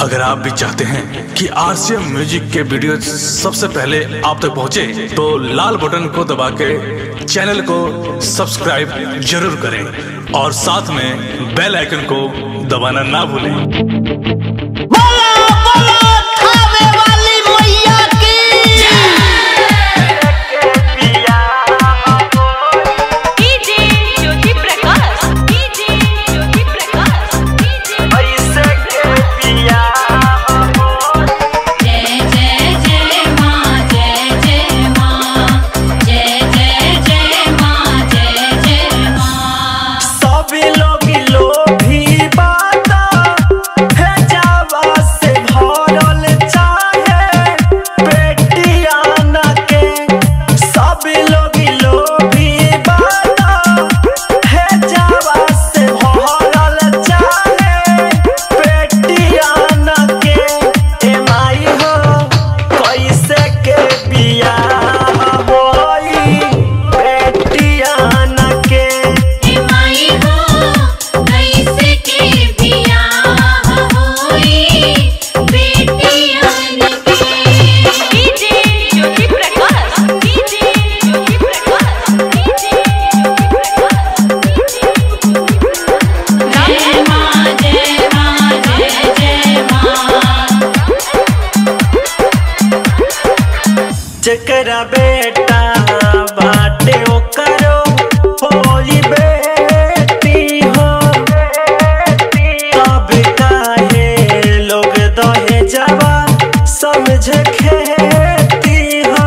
अगर आप भी चाहते हैं कि आरसीएम म्यूजिक के वीडियो सबसे पहले आप तक पहुंचे, तो लाल बटन को दबा के चैनल को सब्सक्राइब जरूर करें और साथ में बेल आइकन को दबाना ना भूलें। जकरा बेटा बाटे ओकरो होई बेटी हो, तब काहे लोग दहेजवा समझे खेती हो,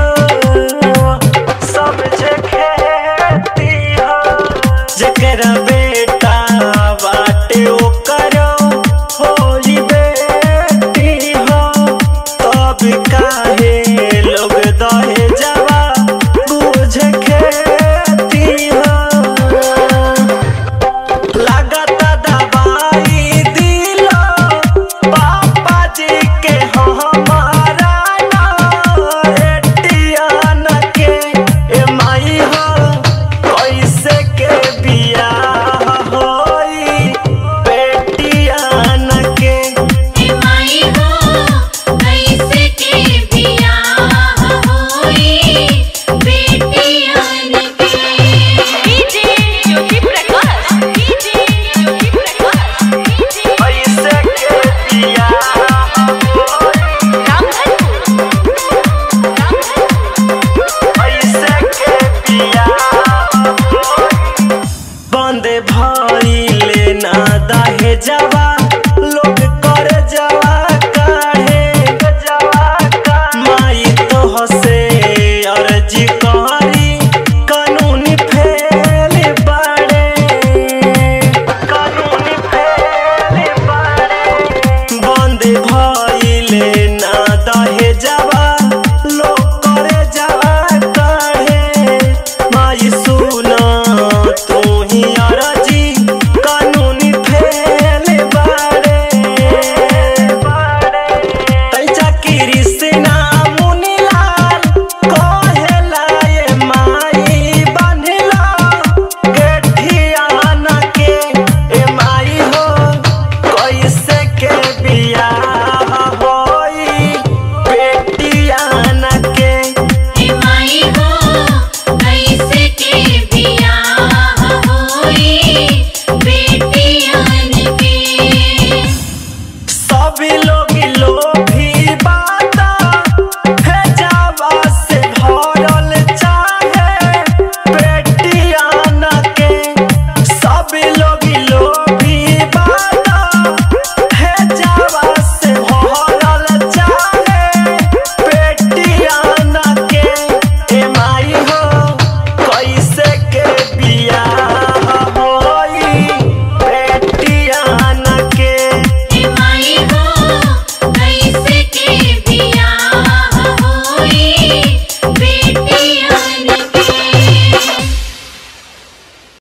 समझे खेती हो। जकरा बेटा बाटे ओकरो होई बेटी हो, तब काहे दहेजवा बुझे खेती हो। लागत दवाई दिलो पापा जी के हमारा एटियन के ए माई हो, कैसे के बियाह होई बेटियन के ए माई हो, कैसे के बंदे भइले ना दहेजवा लोग कर जवा काहे माई तो हसे अर्जी करी कानूनी फेल बाड़े, कानूनी फेल बाड़े। बंदे भइले ना दहेजवा लोग कर जवा काहे माई सुना तू ही अर्जी कानूनी फेल बाड़े। तैचा कृष्णा मुनीलाल कहेला ये माई बांधला गेठियान के ए माई हो, कैसे के बियाह होई बेटियान के ए माई हो, कैसे के बियाह होई बेटियन के। सब लोग